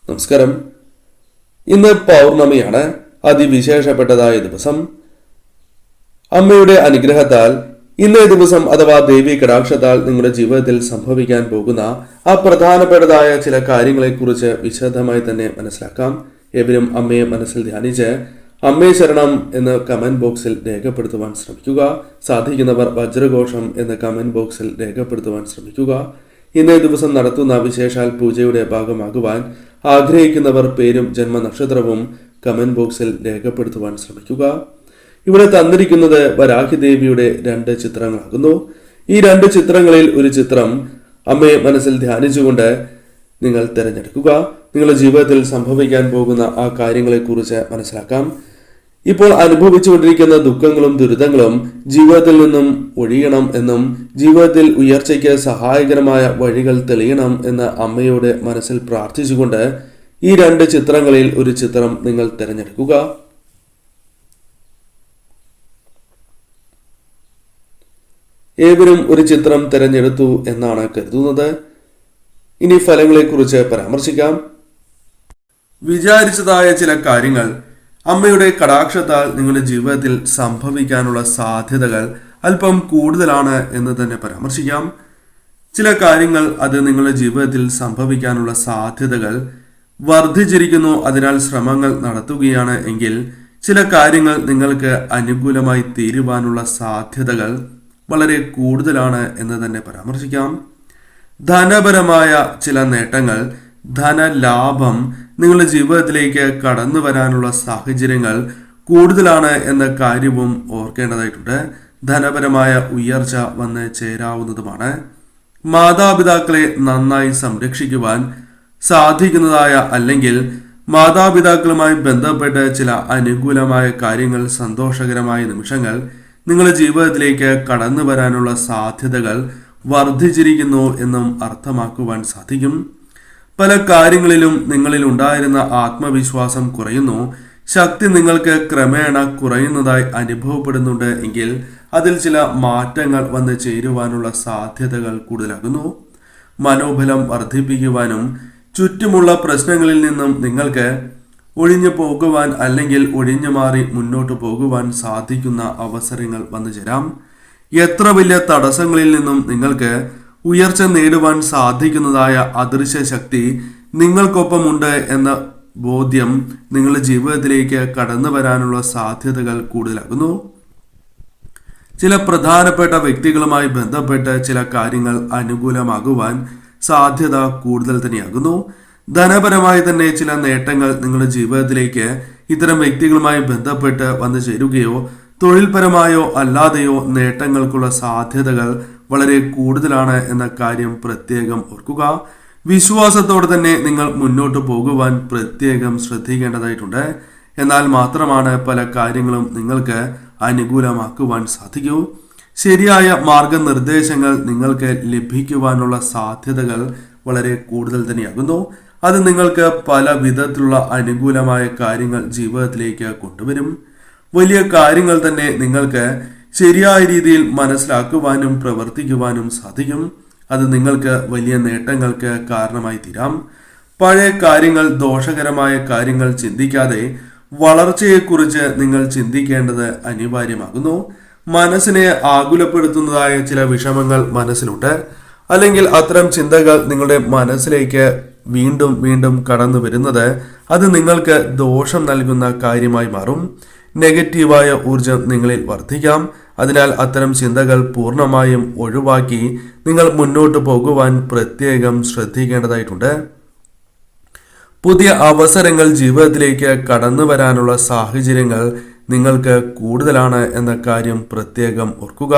നമസ്കാരം. ഇന്ന് പൗർണമിയാണ്, അതിവിശേഷപ്പെട്ടതായ ദിവസം. അമ്മയുടെ അനുഗ്രഹത്താൽ ഇന്നേ ദിവസം അഥവാ ദേവി കടാക്ഷത്താൽ നിങ്ങളുടെ ജീവിതത്തിൽ സംഭവിക്കാൻ പോകുന്ന ആ പ്രധാനപ്പെട്ടതായ ചില കാര്യങ്ങളെക്കുറിച്ച് വിശദമായി തന്നെ മനസ്സിലാക്കാം. ഏവരും അമ്മയെ മനസ്സിൽ ധ്യാനിച്ച് അമ്മേ ശരണം എന്ന് കമന്റ് ബോക്സിൽ രേഖപ്പെടുത്തുവാൻ ശ്രമിക്കുക. സാധിക്കുന്നവർ വജ്രഘോഷം എന്ന് കമന്റ് ബോക്സിൽ രേഖപ്പെടുത്തുവാൻ ശ്രമിക്കുക. ഇന്നേ ദിവസം നടത്തുന്ന വിശേഷാൽ പൂജയുടെ ഭാഗമാകുവാൻ ആഗ്രഹിക്കുന്നവർ പേരും ജന്മനക്ഷത്രവും കമന്റ് ബോക്സിൽ രേഖപ്പെടുത്തുവാൻ ശ്രമിക്കുക. ഇവിടെ തന്നിരിക്കുന്നത് വരാഹി ദേവിയുടെ 2 ചിത്രങ്ങളാകുന്നു. ഈ 2 ചിത്രങ്ങളിൽ ഒരു ചിത്രം അമ്മയെ മനസ്സിൽ ധ്യാനിച്ചുകൊണ്ട് നിങ്ങൾ തിരഞ്ഞെടുക്കുക. നിങ്ങളുടെ ജീവിതത്തിൽ സംഭവിക്കാൻ പോകുന്ന ആ കാര്യങ്ങളെക്കുറിച്ച് മനസ്സിലാക്കാം. ഇപ്പോൾ അനുഭവിച്ചുകൊണ്ടിരിക്കുന്ന ദുഃഖങ്ങളും ദുരിതങ്ങളും ജീവിതത്തിൽ നിന്നും ഒഴിയണം എന്നും ജീവിതത്തിൽ ഉയർച്ചയ്ക്ക് സഹായകരമായ വഴികൾ തെളിയണം എന്ന് അമ്മയോട് മനസ്സിൽ പ്രാർത്ഥിച്ചുകൊണ്ട് ഈ 2 ചിത്രങ്ങളിൽ ഒരു ചിത്രം നിങ്ങൾ തിരഞ്ഞെടുക്കുക. ഏവരും ഒരു ചിത്രം തിരഞ്ഞെടുത്തു എന്നാണ് കരുതുന്നത്. ഇനി ഫലങ്ങളെക്കുറിച്ച് പരാമർശിക്കാം. വിചാരിച്ചതായ ചില കാര്യങ്ങൾ അമ്മയുടെ കടാക്ഷത്താൽ നിങ്ങളുടെ ജീവിതത്തിൽ സംഭവിക്കാനുള്ള സാധ്യതകൾ അല്പം കൂടുതലാണ് എന്ന് തന്നെ പരാമർശിക്കാം. ചില കാര്യങ്ങൾ അത് നിങ്ങളുടെ ജീവിതത്തിൽ സംഭവിക്കാനുള്ള സാധ്യതകൾ വർദ്ധിച്ചിരിക്കുന്നു. അതിനാൽ ശ്രമങ്ങൾ നടത്തുകയാണ് എങ്കിൽ ചില കാര്യങ്ങൾ നിങ്ങൾക്ക് അനുകൂലമായി തീരുവാനുള്ള സാധ്യതകൾ വളരെ കൂടുതലാണ് എന്ന് തന്നെ പരാമർശിക്കാം. ധനപരമായ ചില നേട്ടങ്ങൾ, ധനലാഭം നിങ്ങളുടെ ജീവിതത്തിലേക്ക് കടന്നു വരാനുള്ള സാഹചര്യങ്ങൾ കൂടുതലാണ് എന്ന കാര്യവും ഓർക്കേണ്ടതായിട്ടുണ്ട്. ധനപരമായ ഉയർച്ച വന്ന് ചേരാവുന്നതുമാണ്. മാതാപിതാക്കളെ നന്നായി സംരക്ഷിക്കുവാൻ സാധിക്കുന്നതായ അല്ലെങ്കിൽ മാതാപിതാക്കളുമായി ബന്ധപ്പെട്ട് ചില അനുകൂലമായ കാര്യങ്ങൾ, സന്തോഷകരമായ നിമിഷങ്ങൾ നിങ്ങളുടെ ജീവിതത്തിലേക്ക് കടന്നു വരാനുള്ള സാധ്യതകൾ വർദ്ധിച്ചിരിക്കുന്നു എന്നും അർത്ഥമാക്കുവാൻ സാധിക്കും. പല കാര്യങ്ങളിലും നിങ്ങളിൽ ഉണ്ടായിരുന്ന ആത്മവിശ്വാസം കുറയുന്നു. ശക്തി നിങ്ങൾക്ക് ക്രമേണ കുറയുന്നതായി അനുഭവപ്പെടുന്നുണ്ട് എങ്കിൽ അതിൽ ചില മാറ്റങ്ങൾ വന്ന് ചേരുവാനുള്ള സാധ്യതകൾ കൂടുതലാകുന്നു. മനോബലം വർദ്ധിപ്പിക്കുവാനും ചുറ്റുമുള്ള പ്രശ്നങ്ങളിൽ നിന്നും നിങ്ങൾക്ക് ഒഴിഞ്ഞു പോകുവാൻ അല്ലെങ്കിൽ ഒഴിഞ്ഞു മാറി മുന്നോട്ട് പോകുവാൻ സാധിക്കുന്ന അവസരങ്ങൾ വന്നു ചേരാം. എത്ര വലിയ തടസ്സങ്ങളിൽ നിന്നും നിങ്ങൾക്ക് ഉയർച്ച നേടുവാൻ സാധിക്കുന്നതായ അദൃശ്യ ശക്തി നിങ്ങൾക്കൊപ്പമുണ്ട് എന്ന ബോധ്യം നിങ്ങളുടെ ജീവിതത്തിലേക്ക് കടന്നു വരാനുള്ള സാധ്യതകൾ കൂടുതലാകുന്നു. ചില പ്രധാനപ്പെട്ട വ്യക്തികളുമായി ബന്ധപ്പെട്ട് ചില കാര്യങ്ങൾ അനുകൂലമാകുവാൻ സാധ്യത കൂടുതൽ തന്നെയാകുന്നു. ധനപരമായി തന്നെ ചില നേട്ടങ്ങൾ നിങ്ങളുടെ ജീവിതത്തിലേക്ക് ഇത്തരം വ്യക്തികളുമായി ബന്ധപ്പെട്ട് വന്നു ചേരുകയോ തൊഴിൽപരമായോ അല്ലാതെയോ നേട്ടങ്ങൾക്കുള്ള സാധ്യതകൾ വളരെ കൂടുതലാണ് എന്ന കാര്യം പ്രത്യേകം ഓർക്കുക. വിശ്വാസത്തോടെ തന്നെ നിങ്ങൾ മുന്നോട്ട് പോകുവാൻ പ്രത്യേകം ശ്രദ്ധിക്കേണ്ടതായിട്ടുണ്ട്. എന്നാൽ മാത്രമാണ് പല കാര്യങ്ങളും നിങ്ങൾക്ക് അനുകൂലമാക്കുവാൻ സാധിക്കൂ. ശരിയായ മാർഗനിർദ്ദേശങ്ങൾ നിങ്ങൾക്ക് ലഭിക്കുവാനുള്ള സാധ്യതകൾ വളരെ കൂടുതൽ തന്നെയാകുന്നു. അത് നിങ്ങൾക്ക് പല വിധത്തിലുള്ള അനുകൂലമായ കാര്യങ്ങൾ ജീവിതത്തിലേക്ക് കൊണ്ടുവരും. വലിയ കാര്യങ്ങൾ തന്നെ നിങ്ങൾക്ക് ശരിയായ രീതിയിൽ മനസ്സിലാക്കുവാനും പ്രവർത്തിക്കുവാനും സാധിക്കും. അത് നിങ്ങൾക്ക് വലിയ നേട്ടങ്ങൾക്ക് കാരണമായി തീരാം. പഴയ കാര്യങ്ങൾ, ദോഷകരമായ കാര്യങ്ങൾ ചിന്തിക്കാതെ വളർച്ചയെക്കുറിച്ച് നിങ്ങൾ ചിന്തിക്കേണ്ടത് അനിവാര്യമാകുന്നു. മനസ്സിനെ ആകുലപ്പെടുത്തുന്നതായ ചില വിഷമങ്ങൾ മനസ്സിലുണ്ട്, അല്ലെങ്കിൽ അത്തരം ചിന്തകൾ നിങ്ങളുടെ മനസ്സിലേക്ക് വീണ്ടും വീണ്ടും കടന്നു വരുന്നത് അത് നിങ്ങൾക്ക് ദോഷം നൽകുന്ന കാര്യമായി മാറും. നെഗറ്റീവായ ഊർജം നിങ്ങളിൽ വർദ്ധിക്കാം. അതിനാൽ അത്തരം ചിന്തകൾ പൂർണ്ണമായും ഒഴിവാക്കി നിങ്ങൾ മുന്നോട്ട് പോകുവാൻ പ്രത്യേകം ശ്രദ്ധിക്കേണ്ടതായിട്ടുണ്ട്. പുതിയ അവസരങ്ങൾ ജീവിതത്തിലേക്ക് കടന്നു വരാനുള്ള സാഹചര്യങ്ങൾ നിങ്ങൾക്ക് കൂടുതലാണ് എന്ന കാര്യം പ്രത്യേകം ഓർക്കുക.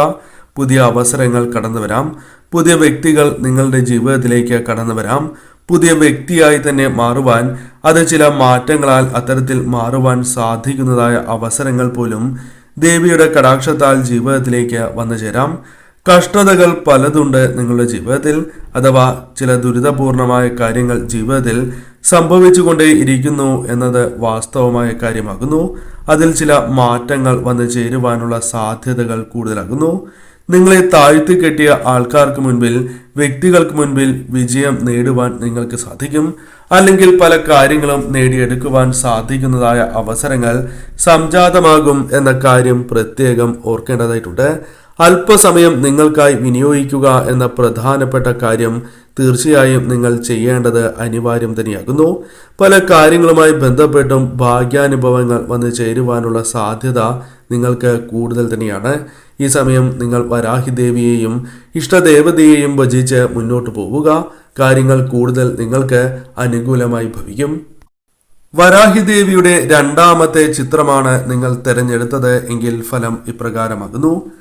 പുതിയ അവസരങ്ങൾ കടന്നു വരാം. പുതിയ വ്യക്തികൾ നിങ്ങളുടെ ജീവിതത്തിലേക്ക് കടന്നു വരാം. പുതിയ വ്യക്തിയായി തന്നെ മാറുവാൻ, അത് ചില മാറ്റങ്ങളാൽ അത്തരത്തിൽ മാറുവാൻ സാധിക്കുന്നതായ അവസരങ്ങൾ പോലും ദേവിയുടെ കടാക്ഷത്താൽ ജീവിതത്തിലേക്ക് വന്നു ചേരാം. കഷ്ടതകൾ പലതുണ്ട് നിങ്ങളുടെ ജീവിതത്തിൽ, അഥവാ ചില ദുരിതപൂർണമായ കാര്യങ്ങൾ ജീവിതത്തിൽ സംഭവിച്ചുകൊണ്ടേ ഇരിക്കുന്നു എന്നത് വാസ്തവമായ കാര്യമാകുന്നു. അതിൽ ചില മാറ്റങ്ങൾ വന്നു ചേരുവാനുള്ള സാധ്യതകൾ കൂടുതലാകുന്നു. നിങ്ങളെ താഴ്ത്തിക്കെട്ടിയ ആൾക്കാർക്ക് മുൻപിൽ വ്യക്തികൾക്ക് മുൻപിൽ വിജയം നേടുവാൻ നിങ്ങൾക്ക് സാധിക്കും. അല്ലെങ്കിൽ പല കാര്യങ്ങളും നേടിയെടുക്കുവാൻ സാധിക്കുന്നതായ അവസരങ്ങൾ സംജാതമാകും എന്ന കാര്യം പ്രത്യേകം ഓർക്കേണ്ടതായിട്ടുണ്ട്. അല്പസമയം നിങ്ങൾക്കായി വിനിയോഗിക്കുക എന്ന പ്രധാനപ്പെട്ട കാര്യം തീർച്ചയായും നിങ്ങൾ ചെയ്യേണ്ടത് അനിവാര്യം തന്നെയാകുന്നു. പല കാര്യങ്ങളുമായി ബന്ധപ്പെട്ടും ഭാഗ്യാനുഭവങ്ങൾ വന്നു ചേരുവാനുള്ള സാധ്യത നിങ്ങൾക്ക് കൂടുതൽ തന്നെയാണ്. ഈ സമയം നിങ്ങൾ വരാഹി ദേവിയെയും ഇഷ്ടദേവതയെയും ഭജിച്ച് മുന്നോട്ട് പോവുക. കാര്യങ്ങൾ കൂടുതൽ നിങ്ങൾക്ക് അനുകൂലമായി ഭവിക്കും. വരാഹി ദേവിയുടെ രണ്ടാമത്തെ ചിത്രമാണ് നിങ്ങൾ തിരഞ്ഞെടുത്തത് എങ്കിൽ ഫലം ഇപ്രകാരമാകുന്നു.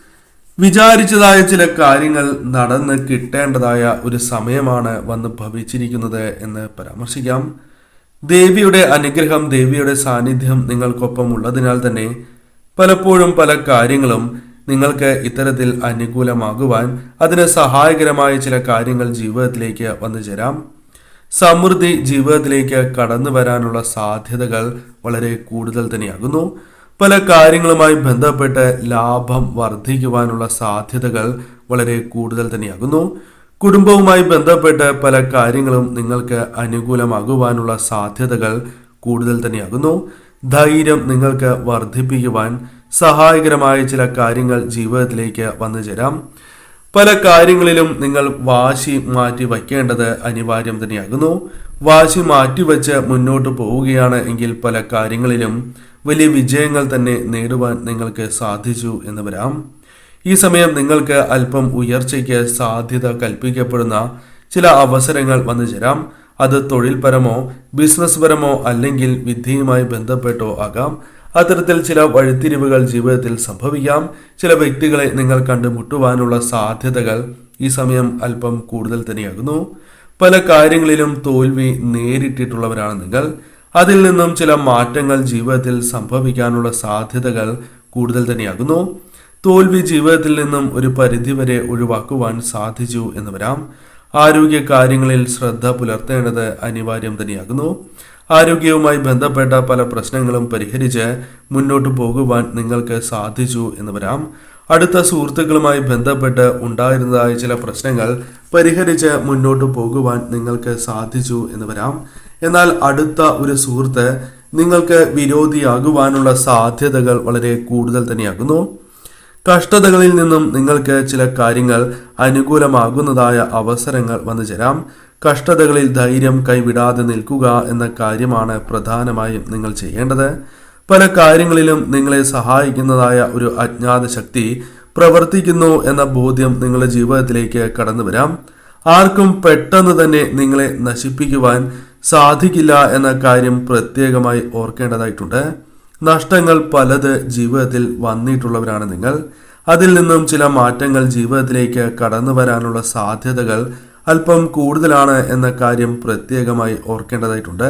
വിചാരിച്ചതായ ചില കാര്യങ്ങൾ നടന്ന് കിട്ടേണ്ടതായ ഒരു സമയമാണ് വന്ന് ഭവിച്ചിരിക്കുന്നത് എന്ന് പരാമർശിക്കാം. ദേവിയുടെ അനുഗ്രഹം, ദേവിയുടെ സാന്നിധ്യം നിങ്ങൾക്കൊപ്പം ഉള്ളതിനാൽ തന്നെ പലപ്പോഴും പല കാര്യങ്ങളും നിങ്ങൾക്ക് ഇത്തരത്തിൽ അനുകൂലമാകുവാൻ അതിന് സഹായകരമായ ചില കാര്യങ്ങൾ ജീവിതത്തിലേക്ക് വന്നു ചേരാം. സമൃദ്ധി ജീവിതത്തിലേക്ക് കടന്നു വരാനുള്ള സാധ്യതകൾ വളരെ കൂടുതൽ തന്നെയാകുന്നു. പല കാര്യങ്ങളുമായി ബന്ധപ്പെട്ട് ലാഭം വർദ്ധിക്കുവാനുള്ള സാധ്യതകൾ വളരെ കൂടുതൽ തന്നെയാകുന്നു. കുടുംബവുമായി ബന്ധപ്പെട്ട് പല കാര്യങ്ങളും നിങ്ങൾക്ക് അനുകൂലമാകുവാനുള്ള സാധ്യതകൾ കൂടുതൽ തന്നെയാകുന്നു. ധൈര്യം നിങ്ങൾക്ക് വർദ്ധിപ്പിക്കുവാൻ സഹായകരമായ ചില കാര്യങ്ങൾ ജീവിതത്തിലേക്ക് വന്നു ചേരാം. പല കാര്യങ്ങളിലും നിങ്ങൾ വാശി മാറ്റി വയ്ക്കേണ്ടത് അനിവാര്യം തന്നെയാകുന്നു. വാശി മാറ്റിവെച്ച് മുന്നോട്ട് പോവുകയാണ് എങ്കിൽ പല കാര്യങ്ങളിലും വലിയ വിജയങ്ങൾ തന്നെ നേടുവാൻ നിങ്ങൾക്ക് സാധിച്ചു എന്ന് വരാം. ഈ സമയം നിങ്ങൾക്ക് അല്പം ഉയർച്ചയ്ക്ക് സാധ്യത കൽപ്പിക്കപ്പെടുന്ന ചില അവസരങ്ങൾ വന്നു ചേരാം. അത് തൊഴിൽപരമോ ബിസിനസ് പരമോ അല്ലെങ്കിൽ വിദ്യയുമായി ബന്ധപ്പെട്ടോ ആകാം. അത്തരത്തിൽ ചില വഴിത്തിരിവുകൾ ജീവിതത്തിൽ സംഭവിക്കാം. ചില വ്യക്തികളെ നിങ്ങൾ കണ്ടുമുട്ടുവാനുള്ള സാധ്യതകൾ ഈ സമയം അല്പം കൂടുതൽ തന്നെയാകുന്നു. പല കാര്യങ്ങളിലും തോൽവി നേരിട്ടിട്ടുള്ളവരാണ് നിങ്ങൾ. അതിൽ നിന്നും ചില മാറ്റങ്ങൾ ജീവിതത്തിൽ സംഭവിക്കാനുള്ള സാധ്യതകൾ കൂടുതൽ തന്നെയാകുന്നു. തോൽവി ജീവിതത്തിൽ നിന്നും ഒരു പരിധിവരെ ഒഴിവാക്കുവാൻ സാധിച്ചു എന്ന് വരാം. ആരോഗ്യ കാര്യങ്ങളിൽ ശ്രദ്ധ പുലർത്തേണ്ടത് അനിവാര്യം തന്നെയാകുന്നു. ആരോഗ്യവുമായി ബന്ധപ്പെട്ട പല പ്രശ്നങ്ങളും പരിഹരിച്ച് മുന്നോട്ട് പോകുവാൻ നിങ്ങൾക്ക് സാധിച്ചു എന്ന് വരാം. അടുത്ത സുഹൃത്തുക്കളുമായി ബന്ധപ്പെട്ട് ഉണ്ടായിരുന്നതായ ചില പ്രശ്നങ്ങൾ പരിഹരിച്ച് മുന്നോട്ട് പോകുവാൻ നിങ്ങൾക്ക് സാധിച്ചു എന്ന് വരാം. എന്നാൽ അടുത്ത ഒരു സുഹൃത്ത് നിങ്ങൾക്ക് വിരോധിയാകുവാനുള്ള സാധ്യതകൾ വളരെ കൂടുതൽ തന്നെയാകുന്നു. കഷ്ടതകളിൽ നിന്നും നിങ്ങൾക്ക് ചില കാര്യങ്ങൾ അനുകൂലമാകുന്നതായ അവസരങ്ങൾ വന്നു ചേരാം. കഷ്ടതകളിൽ ധൈര്യം കൈവിടാതെ നിൽക്കുക എന്ന കാര്യമാണ് പ്രധാനമായും നിങ്ങൾ ചെയ്യേണ്ടത്. പല കാര്യങ്ങളിലും നിങ്ങളെ സഹായിക്കുന്നതായ ഒരു അജ്ഞാത ശക്തി പ്രവർത്തിക്കുന്നു എന്ന ബോധ്യം നിങ്ങളുടെ ജീവിതത്തിലേക്ക് കടന്നു വരാം. ആർക്കും പെട്ടെന്ന് തന്നെ നിങ്ങളെ നശിപ്പിക്കുവാൻ സാധിക്കില്ല എന്ന കാര്യം പ്രത്യേകമായി ഓർക്കേണ്ടതായിട്ടുണ്ട്. നഷ്ടങ്ങൾ പലത് ജീവിതത്തിൽ വന്നിട്ടുള്ളവരാണ് നിങ്ങൾ. അതിൽ നിന്നും ചില മാറ്റങ്ങൾ ജീവിതത്തിലേക്ക് കടന്നു വരാനുള്ള സാധ്യതകൾ അല്പം കൂടുതലാണ് എന്ന കാര്യം പ്രത്യേകമായി ഓർക്കേണ്ടതായിട്ടുണ്ട്.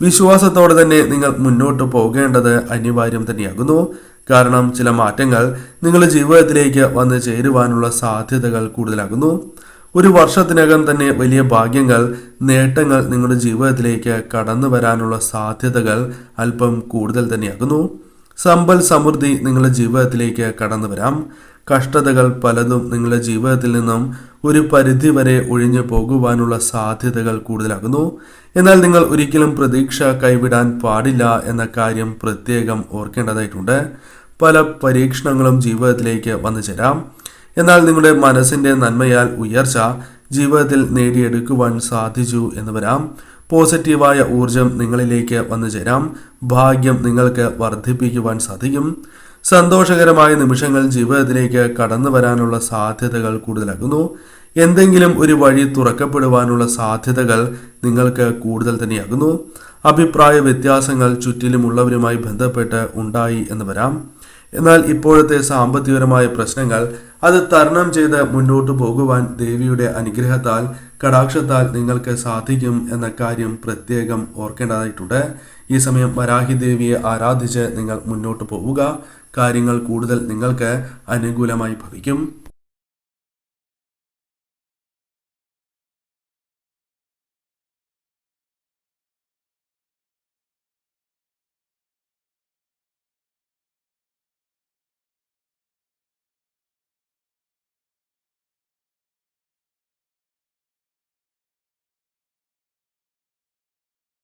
വിശ്വാസത്തോടെ തന്നെ നിങ്ങൾ മുന്നോട്ട് പോകേണ്ടത് അനിവാര്യം തന്നെയാകുന്നു. കാരണം ചില മാറ്റങ്ങൾ നിങ്ങളുടെ ജീവിതത്തിലേക്ക് വന്നു ചേരുവാനുള്ള സാധ്യതകൾ കൂടുതലാകുന്നു. ഒരു വർഷത്തിനകം തന്നെ വലിയ ഭാഗ്യങ്ങൾ, നേട്ടങ്ങൾ നിങ്ങളുടെ ജീവിതത്തിലേക്ക് കടന്നു വരാനുള്ള സാധ്യതകൾ അല്പം കൂടുതൽ തന്നെയാകുന്നു. സമ്പൽ സമൃദ്ധി നിങ്ങളുടെ ജീവിതത്തിലേക്ക് കടന്നു വരാം. കഷ്ടതകൾ പലതും നിങ്ങളുടെ ജീവിതത്തിൽ നിന്നും ഒരു പരിധി വരെ ഒഴിഞ്ഞു പോകുവാനുള്ള സാധ്യതകൾ കൂടുതലാകുന്നു. എന്നാൽ നിങ്ങൾ ഒരിക്കലും പ്രതീക്ഷ കൈവിടാൻ പാടില്ല എന്ന കാര്യം പ്രത്യേകം ഓർക്കേണ്ടതായിട്ടുണ്ട്. പല പരീക്ഷണങ്ങളും ജീവിതത്തിലേക്ക് വന്നു ചേരാം. എന്നാൽ നിങ്ങളുടെ മനസ്സിന്റെ നന്മയാൽ ഉയർച്ച ജീവിതത്തിൽ നേടിയെടുക്കുവാൻ സാധിച്ചു എന്ന് വരാം. പോസിറ്റീവായ ഊർജം നിങ്ങളിലേക്ക് വന്നു ചേരാം. ഭാഗ്യം നിങ്ങൾക്ക് വർദ്ധിപ്പിക്കുവാൻ സാധിക്കും. സന്തോഷകരമായ നിമിഷങ്ങൾ ജീവിതത്തിലേക്ക് കടന്നു വരാനുള്ള സാധ്യതകൾ കൂടുതലാകുന്നു. എന്തെങ്കിലും ഒരു വഴി തുറക്കപ്പെടുവാനുള്ള സാധ്യതകൾ നിങ്ങൾക്ക് കൂടുതൽ തന്നെയാകുന്നു. അഭിപ്രായ വ്യത്യാസങ്ങൾ ചുറ്റിലുമുള്ളവരുമായി ബന്ധപ്പെട്ട് ഉണ്ടായി എന്ന് വരാം. എന്നാൽ ഇപ്പോഴത്തെ സാമ്പത്തികപരമായ പ്രശ്നങ്ങൾ അത് തരണം ചെയ്ത് മുന്നോട്ട് പോകുവാൻ ദേവിയുടെ അനുഗ്രഹത്താൽ കടാക്ഷത്താൽ നിങ്ങൾക്ക് സാധിക്കും എന്ന കാര്യം പ്രത്യേകം ഓർക്കേണ്ടതായിട്ടുണ്ട്. ഈ സമയം വരാഹി ദേവിയെ ആരാധിച്ച് നിങ്ങൾ മുന്നോട്ട് പോവുക. കാര്യങ്ങൾ കൂടുതൽ നിങ്ങൾക്ക് അനുകൂലമായി ഭവിക്കും.